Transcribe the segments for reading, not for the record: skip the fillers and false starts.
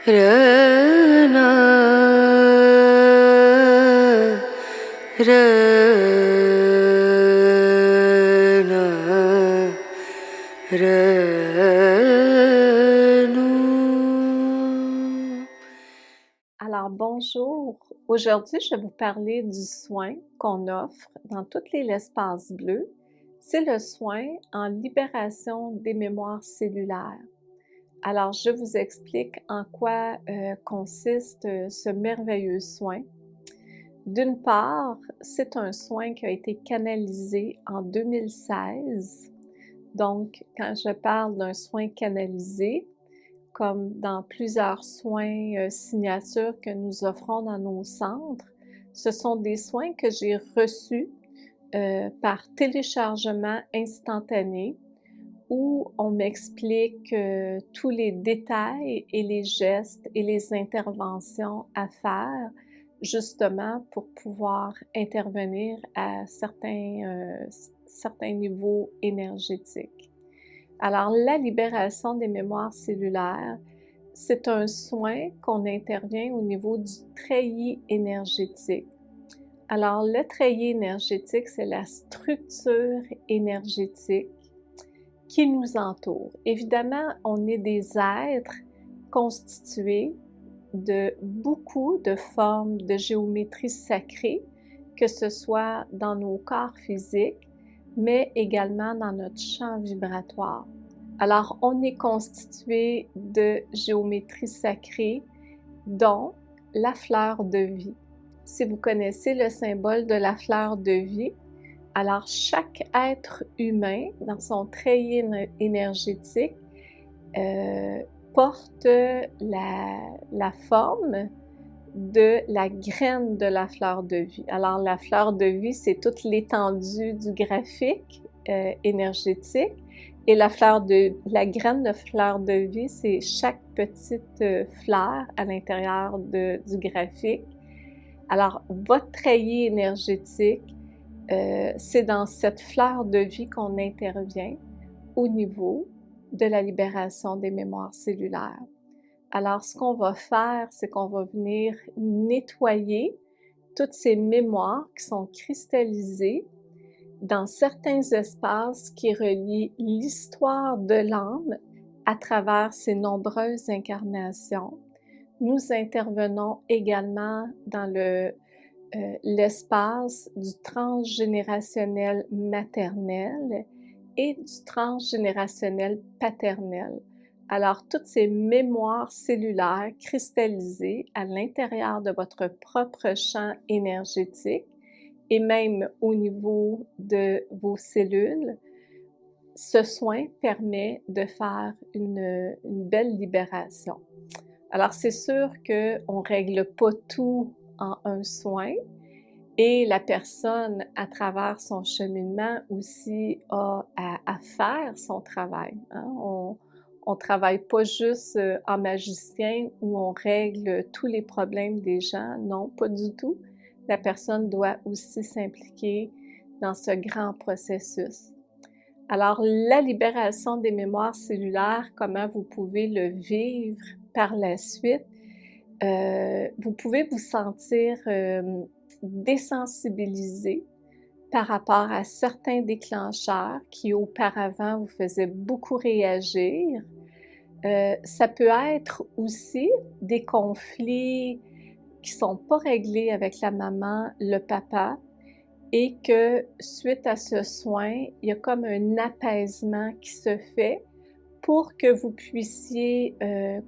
Rana, Rana, Ranu. Alors bonjour, aujourd'hui je vais vous parler du soin qu'on offre dans tout l'espace bleu. C'est le soin en libération des mémoires cellulaires. Alors je vous explique en quoi consiste ce merveilleux soin. D'une part, c'est un soin qui a été canalisé en 2016. Donc quand je parle d'un soin canalisé, comme dans plusieurs soins signatures que nous offrons dans nos centres, ce sont des soins que j'ai reçus par téléchargement instantané où on m'explique tous les détails et les gestes et les interventions à faire justement pour pouvoir intervenir à certains niveaux énergétiques. Alors, la libération des mémoires cellulaires, c'est un soin qu'on intervient au niveau du treillis énergétique. Alors, le treillis énergétique, c'est la structure énergétique qui nous entoure. Évidemment, on est des êtres constitués de beaucoup de formes de géométrie sacrée, que ce soit dans nos corps physiques, mais également dans notre champ vibratoire. Alors, on est constitué de géométrie sacrée, dont la fleur de vie. Si vous connaissez le symbole de la fleur de vie, alors chaque être humain, dans son treillis énergétique, porte la forme de la graine de la fleur de vie. Alors la fleur de vie, c'est toute l'étendue du graphique énergétique, et la graine de fleur de vie, c'est chaque petite fleur à l'intérieur du graphique. Alors votre treillis énergétique, c'est dans cette fleur de vie qu'on intervient au niveau de la libération des mémoires cellulaires. Alors, ce qu'on va faire, c'est qu'on va venir nettoyer toutes ces mémoires qui sont cristallisées dans certains espaces qui relient l'histoire de l'âme à travers ces nombreuses incarnations. Nous intervenons également dans l'espace du transgénérationnel maternel et du transgénérationnel paternel. Alors, toutes ces mémoires cellulaires cristallisées à l'intérieur de votre propre champ énergétique et même au niveau de vos cellules, ce soin permet de faire une belle libération. Alors, c'est sûr qu'on ne règle pas tout en un soin, et la personne, à travers son cheminement aussi, a à faire son travail. Hein? On travaille pas juste en magicien où on règle tous les problèmes des gens. Non, pas du tout. La personne doit aussi s'impliquer dans ce grand processus. Alors, la libération des mémoires cellulaires, comment vous pouvez le vivre par la suite? Vous pouvez vous sentir désensibilisé par rapport à certains déclencheurs qui auparavant vous faisaient beaucoup réagir. Ça peut être aussi des conflits qui ne sont pas réglés avec la maman, le papa, et que suite à ce soin, il y a comme un apaisement qui se fait pour que vous puissiez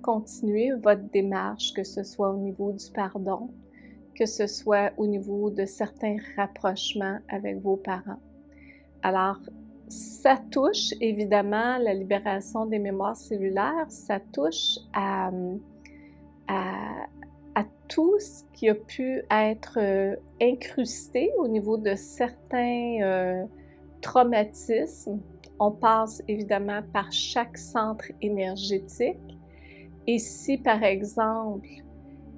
continuer votre démarche, que ce soit au niveau du pardon, que ce soit au niveau de certains rapprochements avec vos parents. Alors, ça touche évidemment la libération des mémoires cellulaires, ça touche à tout ce qui a pu être incrusté au niveau de certains traumatismes. On passe évidemment par chaque centre énergétique. Et si, par exemple,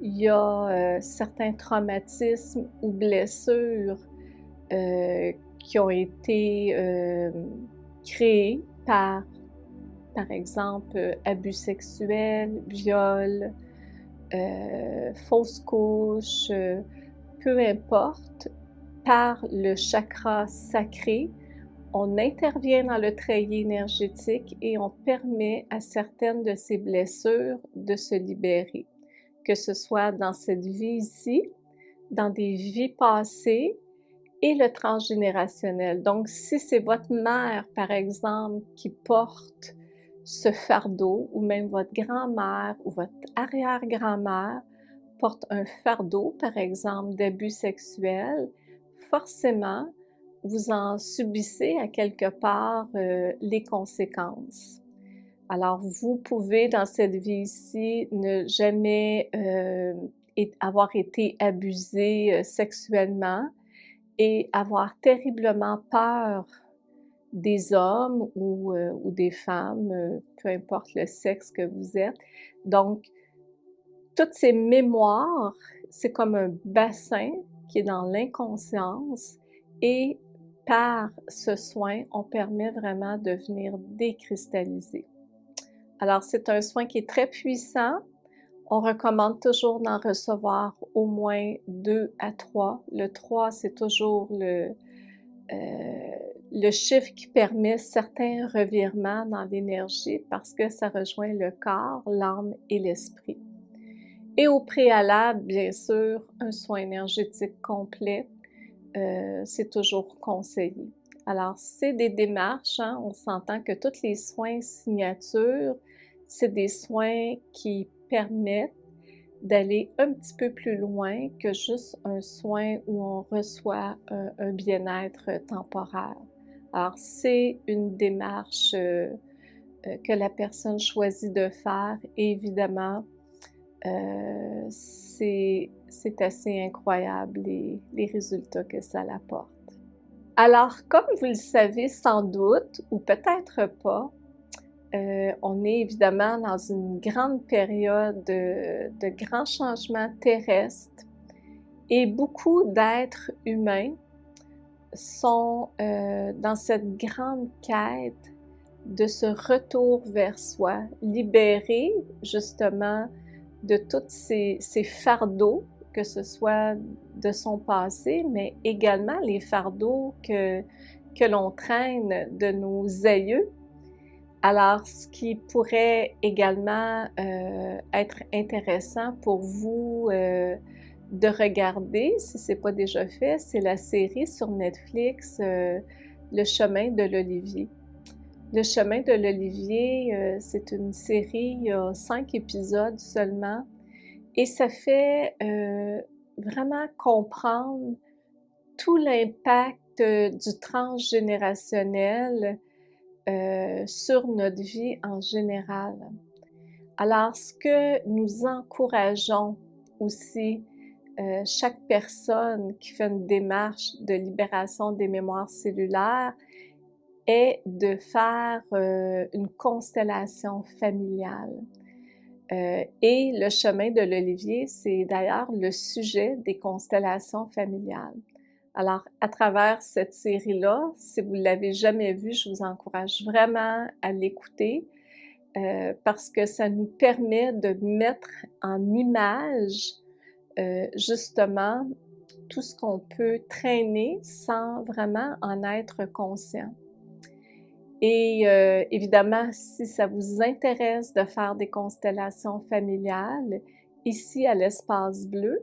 il y a certains traumatismes ou blessures qui ont été créés par exemple, abus sexuels, viol, fausse couche, peu importe, par le chakra sacré, on intervient dans le treillis énergétique et on permet à certaines de ces blessures de se libérer, que ce soit dans cette vie ici, dans des vies passées et le transgénérationnel. Donc, si c'est votre mère, par exemple, qui porte ce fardeau, ou même votre grand-mère ou votre arrière-grand-mère porte un fardeau, par exemple, d'abus sexuels, forcément, vous en subissez à quelque part les conséquences. Alors, vous pouvez, dans cette vie-ci, ne jamais avoir été abusé sexuellement et avoir terriblement peur des hommes ou des femmes, peu importe le sexe que vous êtes. Donc, toutes ces mémoires, c'est comme un bassin qui est dans l'inconscience et par ce soin, on permet vraiment de venir décristalliser. Alors, c'est un soin qui est très puissant. On recommande toujours d'en recevoir au moins 2 à 3. Le 3, c'est toujours le chiffre qui permet certains revirements dans l'énergie parce que ça rejoint le corps, l'âme et l'esprit. Et au préalable, bien sûr, un soin énergétique complet, c'est toujours conseillé. Alors, c'est des démarches, hein, on s'entend que tous les soins signatures, c'est des soins qui permettent d'aller un petit peu plus loin que juste un soin où on reçoit un bien-être temporaire. Alors, c'est une démarche que la personne choisit de faire et évidemment, c'est assez incroyable les résultats que ça apporte. Alors, comme vous le savez sans doute, ou peut-être pas, on est évidemment dans une grande période de grands changements terrestres et beaucoup d'êtres humains sont dans cette grande quête de ce retour vers soi, libérés justement de tous ces fardeaux, que ce soit de son passé, mais également les fardeaux que l'on traîne de nos aïeux. Alors, ce qui pourrait également être intéressant pour vous de regarder, si ce n'est pas déjà fait, c'est la série sur Netflix Le chemin de l'Olivier. Le chemin de l'Olivier, c'est une série, il y a 5 épisodes seulement, et ça fait vraiment comprendre tout l'impact du transgénérationnel sur notre vie en général. Alors, ce que nous encourageons aussi, chaque personne qui fait une démarche de libération des mémoires cellulaires, est de faire une constellation familiale. Et le chemin de l'Olivier, c'est d'ailleurs le sujet des constellations familiales. Alors, à travers cette série-là, si vous ne l'avez jamais vue, je vous encourage vraiment à l'écouter parce que ça nous permet de mettre en image justement tout ce qu'on peut traîner sans vraiment en être conscient. Et évidemment, si ça vous intéresse de faire des constellations familiales, ici à l'Espace Bleu,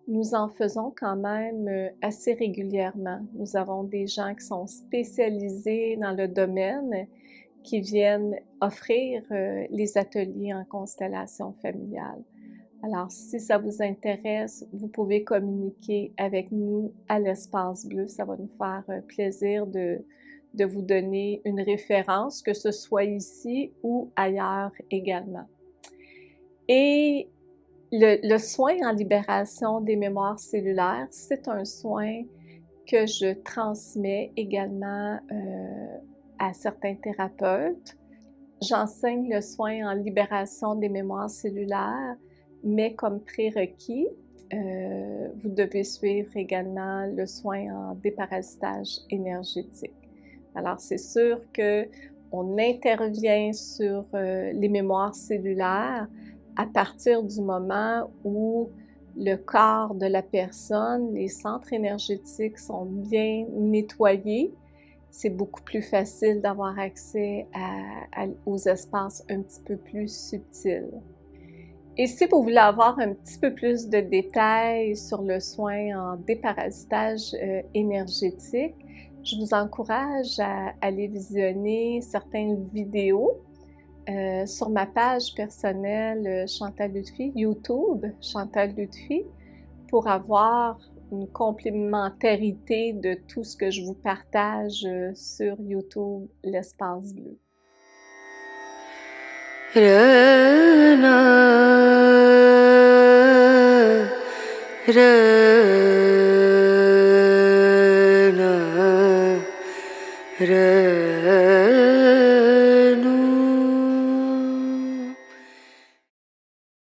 nous en faisons quand même assez régulièrement. Nous avons des gens qui sont spécialisés dans le domaine qui viennent offrir les ateliers en constellation familiale. Alors, si ça vous intéresse, vous pouvez communiquer avec nous à l'Espace Bleu. Ça va nous faire plaisir de vous donner une référence, que ce soit ici ou ailleurs également. Et le soin en libération des mémoires cellulaires, c'est un soin que je transmets également à certains thérapeutes. J'enseigne le soin en libération des mémoires cellulaires, mais comme prérequis, vous devez suivre également le soin en déparasitage énergétique. Alors, c'est sûr qu'on intervient sur les mémoires cellulaires à partir du moment où le corps de la personne, les centres énergétiques sont bien nettoyés, c'est beaucoup plus facile d'avoir accès aux espaces un petit peu plus subtils. Et si vous voulez avoir un petit peu plus de détails sur le soin en déparasitage énergétique, je vous encourage à aller visionner certaines vidéos sur ma page personnelle Chantal Lutfi, YouTube Chantal Lutfi, pour avoir une complémentarité de tout ce que je vous partage sur YouTube, l'espace bleu. Ra